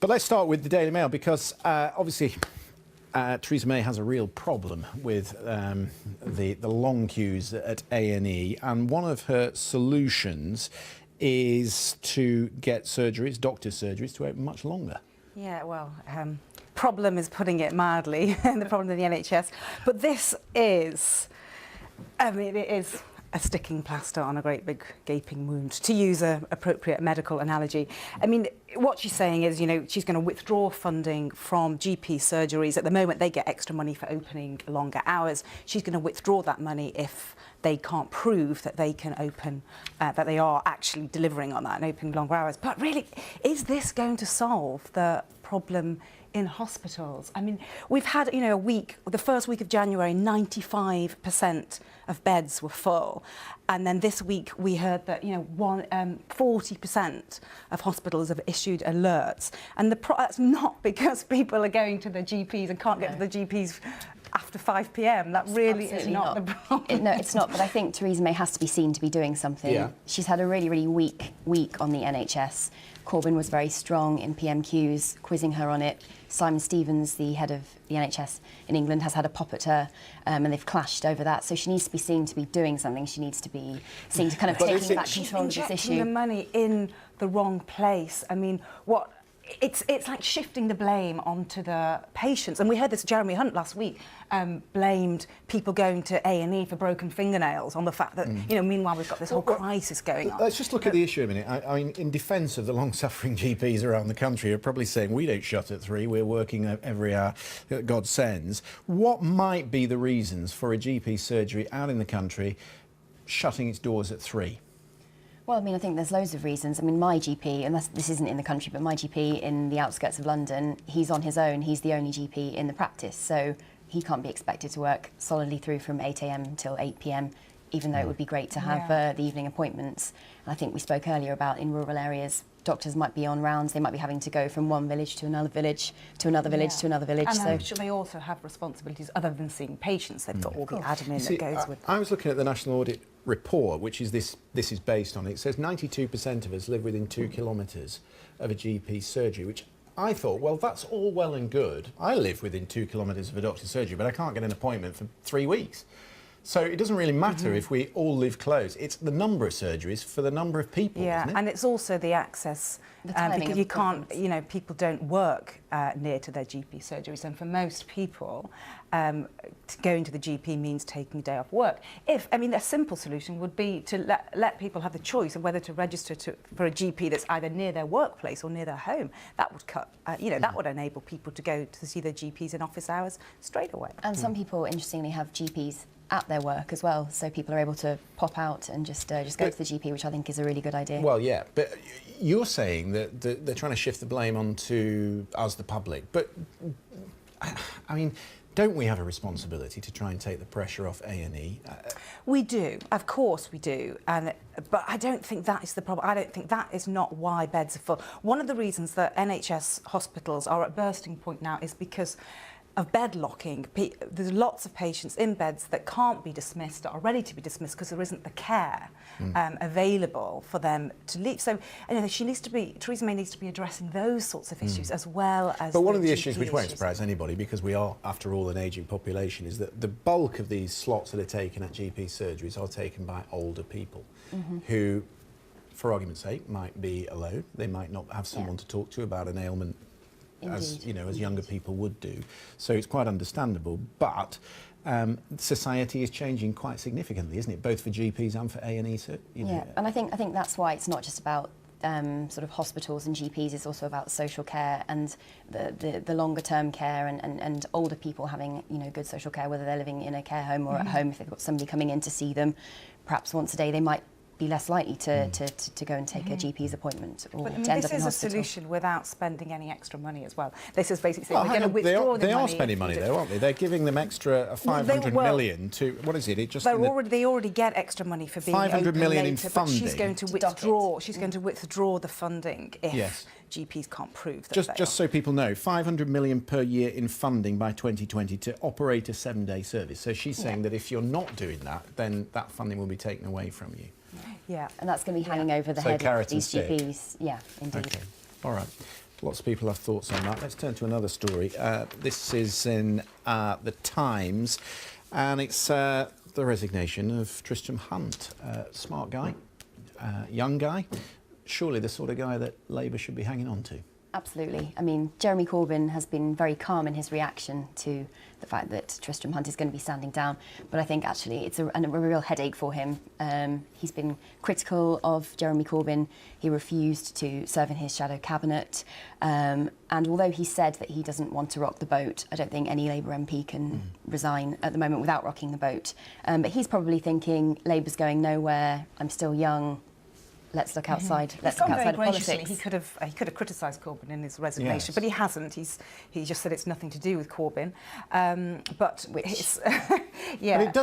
But let's start with the Daily Mail because obviously Theresa May has a real problem with the long queues at A&E, and one of her solutions is to get surgeries, doctors' surgeries, to open much longer. Yeah, well, problem is putting it mildly, the problem of the NHS. But this is, I mean, it is a sticking plaster on a great big gaping wound, to use an appropriate medical analogy. I mean, what she's saying is, you know, she's going to withdraw funding from GP surgeries. At the moment, they get extra money for opening longer hours. She's going to withdraw that money if they can't prove that they can open, that they are actually delivering on that and opening longer hours. But really, is this going to solve the problem in hospitals? I mean, we've had, you know, the first week of January, 95% of beds were full. And then this week we heard that, you know, 40% of hospitals have issued alerts. And that's not because people are going to the GPs and can't get to the GPs after 5 p.m. That really is not the problem. No, it's not. But I think Theresa May has to be seen to be doing something. Yeah. She's had a really, really weak week on the NHS. Corbyn was very strong in PMQs, quizzing her on it. Simon Stevens, the head of the NHS in England, has had a pop at her, and they've clashed over that. So she needs to be seen to be doing something. She needs to be seen to kind of taking back control of this issue. She's injecting the money in the wrong place. I mean, it's like shifting the blame onto the patients. And we heard this, Jeremy Hunt last week blamed people going to A&E for broken fingernails on the fact that, you know, meanwhile we've got this whole crisis going on. Let's just look at the issue a minute. I mean, in defence of the long-suffering GPs around the country, are probably saying, we don't shut at 3, we're working every hour that God sends. What might be the reasons for a GP surgery out in the country shutting its doors at 3? Well, I mean, I think there's loads of reasons. I mean, my GP, and this isn't in the country, but my GP in the outskirts of London, he's on his own. He's the only GP in the practice, so he can't be expected to work solidly through from 8 a.m. till 8 p.m, even though it would be great to have the evening appointments. And I think we spoke earlier about in rural areas, doctors might be on rounds, they might be having to go from one village to another village, to another village, to another village. And so they also have responsibilities other than seeing patients. They've got all the admin that goes with them. I was looking at the National Audit report, which is this is based on. It says 92% of us live within 2 kilometres of a GP surgery, which I thought, well, that's all well and good. I live within 2 kilometres of a doctor's surgery, but I can't get an appointment for 3 weeks. So it doesn't really matter if we all live close. It's the number of surgeries for the number of people, isn't it? And it's also the access, because you can't, you know, people don't work near to their GP surgeries, and for most people, going to the GP means taking a day off work. I mean, a simple solution would be to let people have the choice of whether to register for a GP that's either near their workplace or near their home. That would cut, you know, that would enable people to go to see their GPs in office hours straight away. And some people, interestingly, have GPs at their work as well, so people are able to pop out and just go to the GP, which I think is a really good idea. Well, yeah, but you're saying that they're trying to shift the blame onto us, the public, but I mean, don't we have a responsibility to try and take the pressure off A&E? We do, of course we do, but I don't think that is the problem. I don't think that is not why beds are full. One of the reasons that NHS hospitals are at bursting point now is because of bed locking. There's lots of patients in beds that can't be dismissed, that are ready to be dismissed because there isn't the care available for them to leave. So, you know, Theresa May needs to be addressing those sorts of issues as well as. But one of the issues which won't surprise anybody, because we are, after all, an ageing population, is that the bulk of these slots that are taken at GP surgeries are taken by older people who, for argument's sake, might be alone. They might not have someone to talk to about an ailment. Indeed. As you know, as younger people would do, so it's quite understandable. But society is changing quite significantly, isn't it? Both for GPs and for A&E. So, you know, and I think that's why it's not just about sort of hospitals and GPs. It's also about social care and the longer term care and older people having, you know, good social care, whether they're living in a care home or at home. If they've got somebody coming in to see them, perhaps once a day, they might be less likely to go and take a GP's appointment or to end up in hospital. This is a solution without spending any extra money as well. This is basically saying we're going to withdraw the money. They are spending money though, aren't they? They're giving them extra 500 million to, what is it? They already get extra money for being 500 million later, in funding. But she's going to withdraw. She's going to withdraw the funding if GPs can't prove that. Just so people know, 500 million per year in funding by 2020 to operate a 7-day service. So she's saying that if you're not doing that, then that funding will be taken away from you. Yeah, and that's going to be hanging over the head of these GPs. Yeah, indeed. Okay, all right. Lots of people have thoughts on that. Let's turn to another story. This is in the Times, and it's the resignation of Tristram Hunt. Smart guy, young guy, surely the sort of guy that Labour should be hanging on to. Absolutely. I mean, Jeremy Corbyn has been very calm in his reaction to the fact that Tristram Hunt is going to be standing down. But I think actually it's a real headache for him. He's been critical of Jeremy Corbyn. He refused to serve in his shadow cabinet. And although he said that he doesn't want to rock the boat, I don't think any Labour MP can resign at the moment without rocking the boat. But he's probably thinking, Labour's going nowhere, I'm still young. Let's look outside. Let's look outside of politics. He could have criticised Corbyn in his resignation, Yes. but he hasn't. He just said it's nothing to do with Corbyn. But it's yeah. But it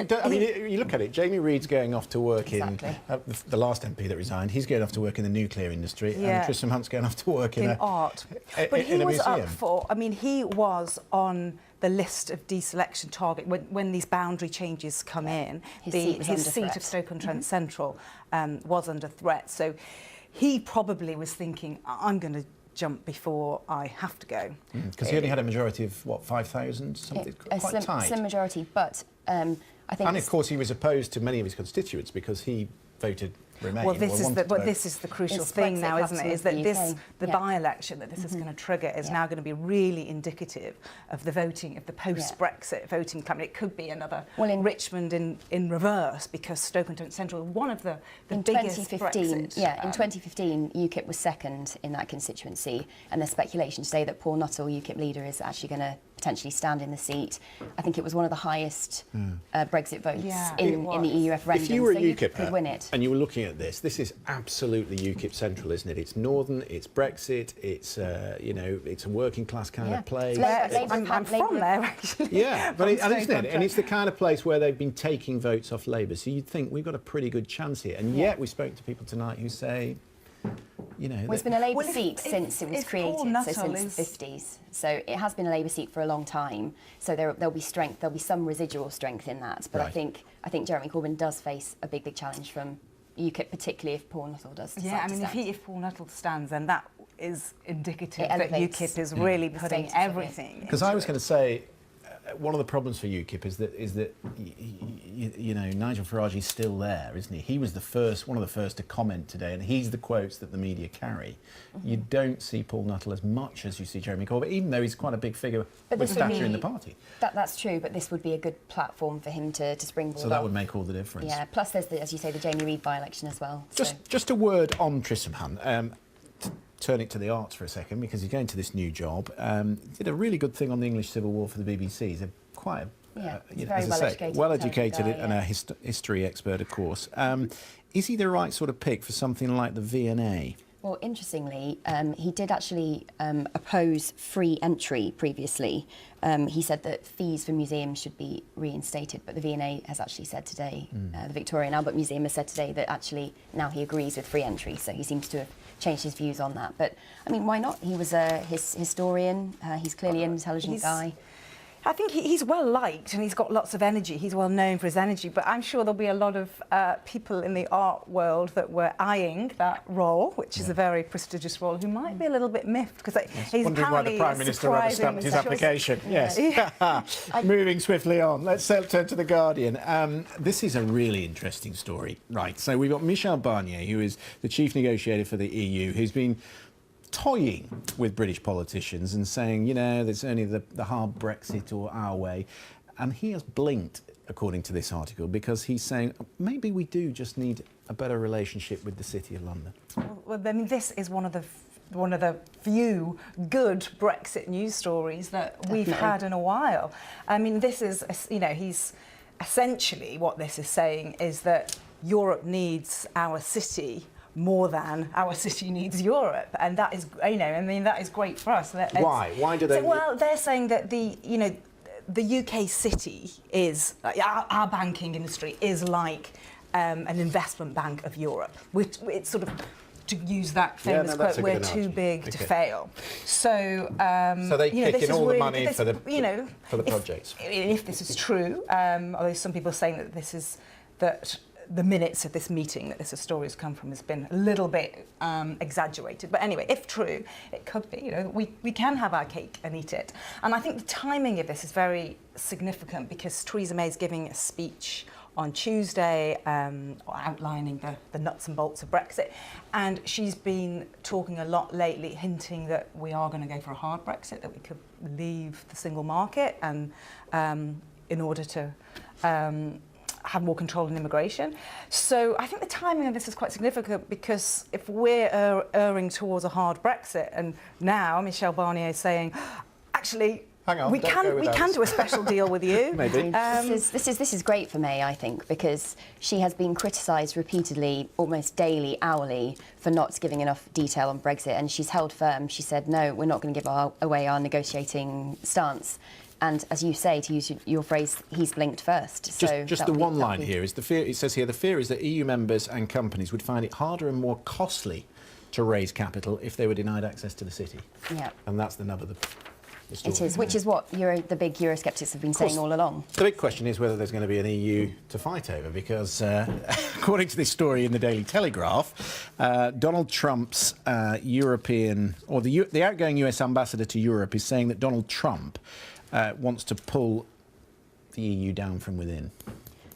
does. I mean, you look at it. Jamie Reid's going off to work Exactly. in the last MP that resigned. He's going off to work in the nuclear industry, Yeah. and Tristram Hunt's going off to work in art. But he in a was up museum. for. I mean, he was on the list of deselection target when these boundary changes come in. His seat was under seat threat. of Stoke-on-Trent Central was under threat. So he probably was thinking, I'm going to jump before I have to go. Because he only had a majority of, what, 5,000? Something A quite tight. slim majority, but I think... And of course he was opposed to many of his constituents because he voted Remain. Well, this or is wanted the to but vote. this is the crucial It's thing Brexit now, isn't it? capital Is of that the this UK. the Yeah. by-election that this is going to trigger is Yeah. now going to be really indicative of the voting of the post-Brexit voting climate. It could be another Richmond in reverse because Stoke-on-Trent Central, one of the in biggest 2015, Brexit. in 2015, UKIP was second in that constituency, and there's speculation today that Paul Nuttall, UKIP leader, is actually going to potentially stand in the seat. I think it was one of the highest Brexit votes Yeah, in the EU referendum. If you were a so UKIP could win it. and you were looking at this is absolutely UKIP central, isn't it? It's Northern, it's Brexit, it's it's a working class kind of place. I'm from there actually. Yeah, but From isn't it? And Stoke-on-Trent. it's the kind of place where they've been taking votes off Labour. So you'd think we've got a pretty good chance here. And yet we spoke to people tonight who say, Well, it's been a Labour Well, if- seat if- since it was if Paul created, so Nuttall since the 50s. So it has been a Labour seat for a long time. So there'll be strength, there'll be some residual strength in that. But Right. I think Jeremy Corbyn does face a big challenge from UKIP, particularly if Paul Nuttall does. Yeah, I decide mean, to stand. if Paul Nuttall stands, then that is indicative It that elevates UKIP is really the putting status of it. everything. because I was going to say, one of the problems for UKIP is that Nigel Farage is still there, isn't he? He was one of the first to comment today, and he's the quotes that the media carry. You don't see Paul Nuttall as much as you see Jeremy Corbyn, even though he's quite a big figure But with this would stature in be- the party. That's true, but this would be a good platform for him to springboard So that off. would make all the difference. Yeah, plus there's, as you say, the Jamie Reid by-election as well. so- Just a word on Tristram Hunt. Turn it to the arts for a second, because he's going to this new job. Did a really good thing on the English Civil War for the BBC. He's quite a, he's a as very I say, well-educated, well-educated intelligent guy, and yeah. a history expert, of course. Is he the right sort of pick for something like the V&A? Well, interestingly, he did actually oppose free entry previously. He said that fees for museums should be reinstated, but the V&A has actually said today, the Victoria and Albert Museum has said today that actually now he agrees with free entry, so he seems to have changed his views on that. But, I mean, why not? He was a historian, he's clearly an intelligent guy. I think he's well liked and he's got lots of energy. He's well known for his energy, but I'm sure there'll be a lot of people in the art world that were eyeing that role, which is a very prestigious role, who might be a little bit miffed because he's Wondering why the apparently Prime Minister rubber stamped his application. Yes. Moving swiftly on. Let's turn to The Guardian. This is a really interesting story. Right, so we've got Michel Barnier, who is the chief negotiator for the EU, who's been toying with British politicians and saying, there's only the hard Brexit or our way. And he has blinked, according to this article, because he's saying maybe we do just need a better relationship with the City of London. Well, I mean, this is one of the few good Brexit news stories that we've had in a while. I mean, this is, he's essentially what this is saying is that Europe needs our city more than our city needs Europe, and that is, that is great for us. Why? Why do they? Well, they're saying that the UK city is our banking industry is like an investment bank of Europe. It's sort of, to use that famous that's quote, a we're good too analogy. big to fail. So, So they kick this in is all the really- money this, for the projects. If this is true, although some people are saying that this is that the minutes of this meeting that this story has come from has been a little bit exaggerated. But anyway, if true, it could be, you know, we can have our cake and eat it. And I think the timing of this is very significant because Theresa May is giving a speech on Tuesday, outlining the nuts and bolts of Brexit. And she's been talking a lot lately, hinting that we are going to go for a hard Brexit, that we could leave the single market and in order to have more control in immigration. So I think the timing of this is quite significant because if we're erring towards a hard Brexit, and now Michel Barnier is saying, actually, hang on, we don't go with can those. do a special deal with you. Maybe. This is great for May, I think, because she has been criticised repeatedly, almost daily, hourly, for not giving enough detail on Brexit, and she's held firm. She said, no, we're not going to give away our negotiating stance. And as you say, to use your phrase, he's blinked first. So Just the one line here is the fear. It says here the fear is that EU members and companies would find it harder and more costly to raise capital if they were denied access to the city. Yeah. And that's the nub of the story. It is, which is what the big Eurosceptics have been saying all along. The big question is whether there's going to be an EU to fight over, because according to this story in the Daily Telegraph, Donald Trump's European, or the outgoing US ambassador to Europe is saying that Donald Trump wants to pull the EU down from within.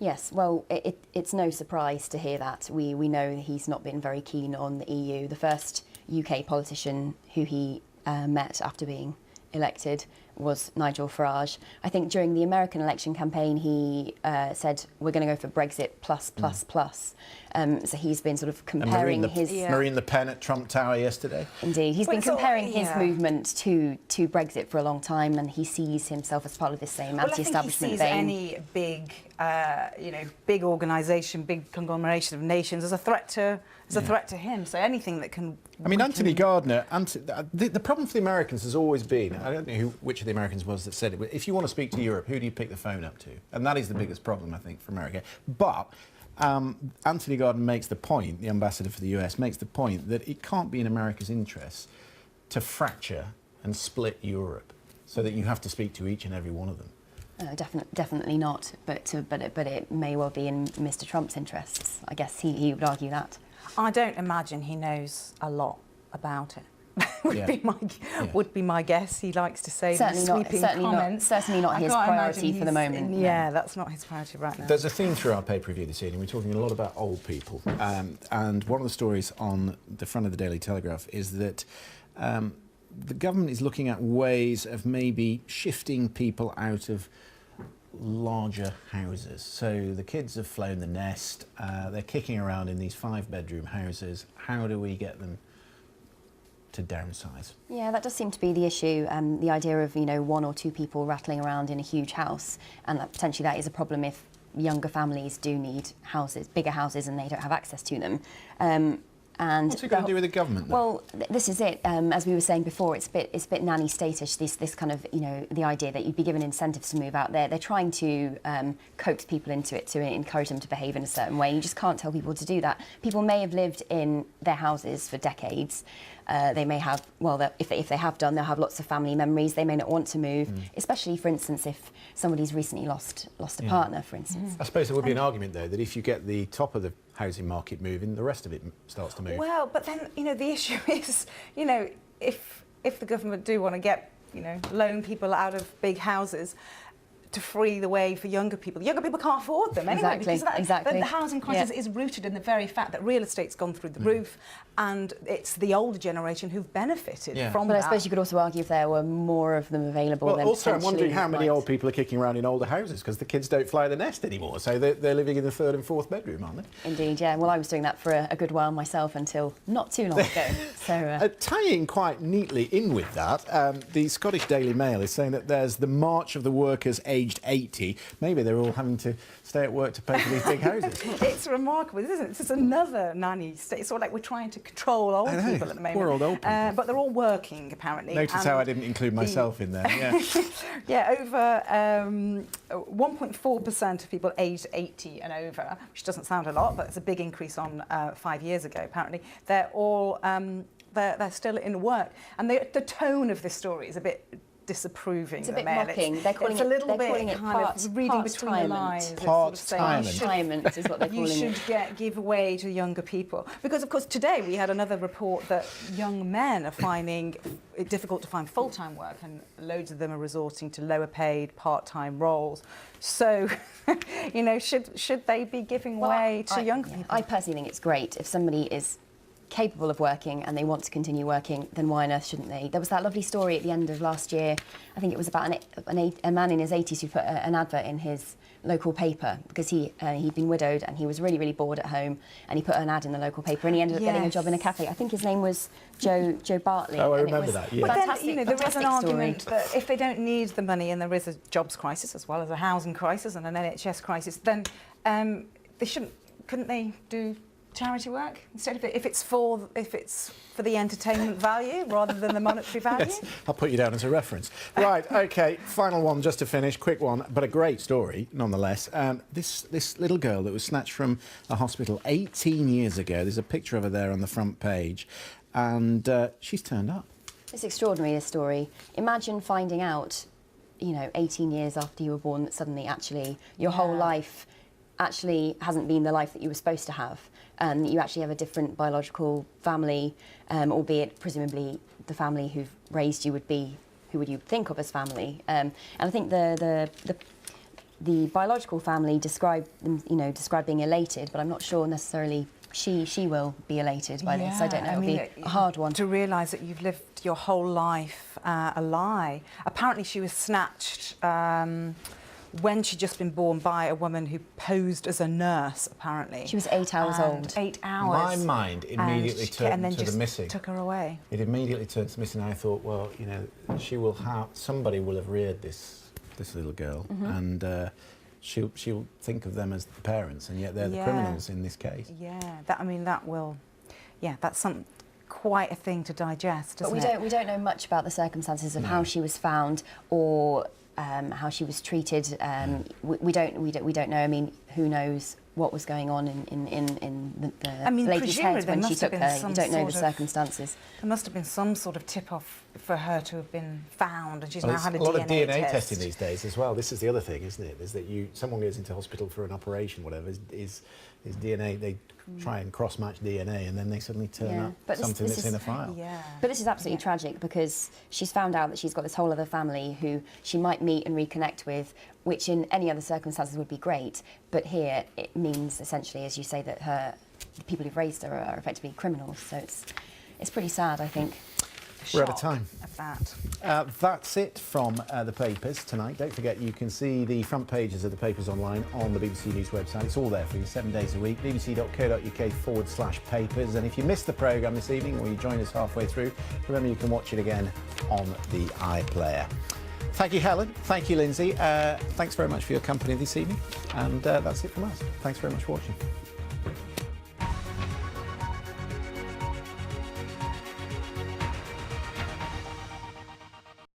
Yes, well, it's no surprise to hear that. We know he's not been very keen on the EU. The first UK politician who he met after being elected was Nigel Farage. I think during the American election campaign, he said, we're going to go for Brexit plus, plus, plus. So he's been sort of comparing Marine Le Pen at Trump Tower yesterday. Indeed. He's been Well, comparing his yeah. movement to Brexit for a long time, and he sees himself as part of this same anti-establishment Well, I think he vein. sees any big organisation, big conglomeration of nations as a threat to him. So anything that can. I mean, Anthony Gardner, the problem for the Americans has always been, I don't know which of the Americans was that said it, but if you want to speak to Europe, who do you pick the phone up to? And that is the biggest problem, I think, for America. But Anthony Gardner makes the point, the ambassador for the US, makes the point that it can't be in America's interests to fracture and split Europe so that you have to speak to each and every one of them. Definitely not, but it may well be in Mr. Trump's interests. I guess he would argue that. I don't imagine he knows a lot about it. Yeah. would be my guess. He likes to say Certainly these not- sweeping certainly not- comments. certainly not I his can't priority imagine for the he's- moment, Yeah, that's not his priority right now. There's a theme through our paper review this evening. We're talking a lot about old people. And one of the stories on the front of the Daily Telegraph is that the government is looking at ways of maybe shifting people out of larger houses. So the kids have flown the nest. They're kicking around in these 5-bedroom houses. How do we get them to downsize? Yeah, that does seem to be the issue. The idea of 1 or 2 people rattling around in a huge house, and that potentially that is a problem if younger families do need houses, bigger houses, and they don't have access to them. And What's it got to do with the government, though? Well, this is it. As we were saying before, it's a bit nanny state-ish. This kind of the idea that you'd be given incentives to move out there. They're trying to coax people into it, to encourage them to behave in a certain way. You just can't tell people to do that. People may have lived in their houses for decades. They may have, if they have done, they'll have lots of family memories. They may not want to move, especially, for instance, if somebody's recently lost a partner, for instance. I suppose there would be an argument, though, that if you get the top of the housing market moving, the rest of it starts to move. Well, but then, the issue is, if the government do want to get, loan people out of big houses to free the way for younger people can't afford them anyway. Exactly. The housing crisis is rooted in the very fact that real estate's gone through the roof, and it's the older generation who've benefited from But that. I suppose you could also argue if there were more of them available. Well, then also, I'm wondering how many potentially old people are kicking around in older houses because the kids don't fly the nest anymore. So they're living in the 3rd and 4th bedroom, aren't they? Indeed, yeah. Well, I was doing that for a good while myself until not too long ago. So tying quite neatly in with that, the Scottish Daily Mail is saying that there's the march of the workers aged 80. Maybe they're all having to stay at work to pay for these big houses. It's remarkable, isn't it? It's just another nanny state. It's sort of like we're trying to control old people at the moment. Poor old people. But they're all working, apparently. Notice how I didn't include myself in there. Yeah. Yeah, over 1.4% of people aged 80 and over, which doesn't sound a lot, but it's a big increase on 5 years ago, apparently. They're all they're still in work. And the tone of this story is a bit disapproving It's a the bit mail. mocking. They're calling it's a little they're bit calling it kind of reading between the lines. It's sort of saying, Part-timement is what they're you calling should it. give away to younger people. Because, of course, today we had another report that young men are finding it difficult to find full-time work, and loads of them are resorting to lower-paid part-time roles. So, you know, should they be giving way to younger people? I personally think it's great if somebody is capable of working and they want to continue working, then why on earth shouldn't they? There was that lovely story at the end of last year. I think it was about a man in his 80s who put an advert in his local paper because he'd been widowed and he was really, really bored at home, and he put an ad in the local paper and he ended up getting a job in a cafe. I think his name was Joe Bartley. Oh, I and remember it was that, yeah. But then, fantastic, you know, there is an fantastic argument story. that if they don't need the money and there is a jobs crisis as well as a housing crisis and an NHS crisis, then couldn't they do charity work instead of it, if it's for the entertainment value rather than the monetary value? Yes, I'll put you down as a reference. Right, OK, final one just to finish, quick one, but a great story nonetheless. This little girl that was snatched from a hospital 18 years ago, there's a picture of her there on the front page, and she's turned up. It's extraordinary, this story. Imagine finding out, you know, 18 years after you were born that suddenly actually your whole life actually hasn't been the life that you were supposed to have. You actually have a different biological family, albeit presumably the family who've raised you would be who would you think of as family. And I think the biological family describe being elated, but I'm not sure necessarily she will be elated by this. I don't know. It'll be a hard one. To realise that you've lived your whole life a lie. Apparently she was snatched when she'd just been born by a woman who posed as a nurse, apparently. She was 8 hours old. 8 hours. My mind immediately turned to the missing. Took her away. It immediately turned to missing. I thought, well, you know, somebody will have reared this little girl, and she'll think of them as the parents, and yet they're the criminals in this case. Yeah, that's quite a thing to digest, isn't But we don't know much about the circumstances of how she was found or how she was treated. We don't know. I mean, who knows what was going on in the lady's head when she took her? You don't know the circumstances. There must have been some sort of tip-off for her to have been found, and she's now had a lot of DNA test. testing these days as well. This is the other thing, isn't it? Is that someone goes into hospital for an operation, whatever, is DNA. They try and cross-match DNA, and then they suddenly turn up something that's in a file. Yeah. But this is absolutely tragic because she's found out that she's got this whole other family who she might meet and reconnect with, which in any other circumstances would be great. But here it means essentially, as you say, that the people who've raised her are effectively criminals. So it's pretty sad, I think. We're out of time. Of that. That's it from the papers tonight. Don't forget you can see the front pages of the papers online on the BBC News website. It's all there for you 7 days a week, bbc.co.uk/papers. And if you missed the programme this evening or you join us halfway through, remember you can watch it again on the iPlayer. Thank you, Helen. Thank you, Lindsay. Thanks very much for your company this evening. And that's it from us. Thanks very much for watching.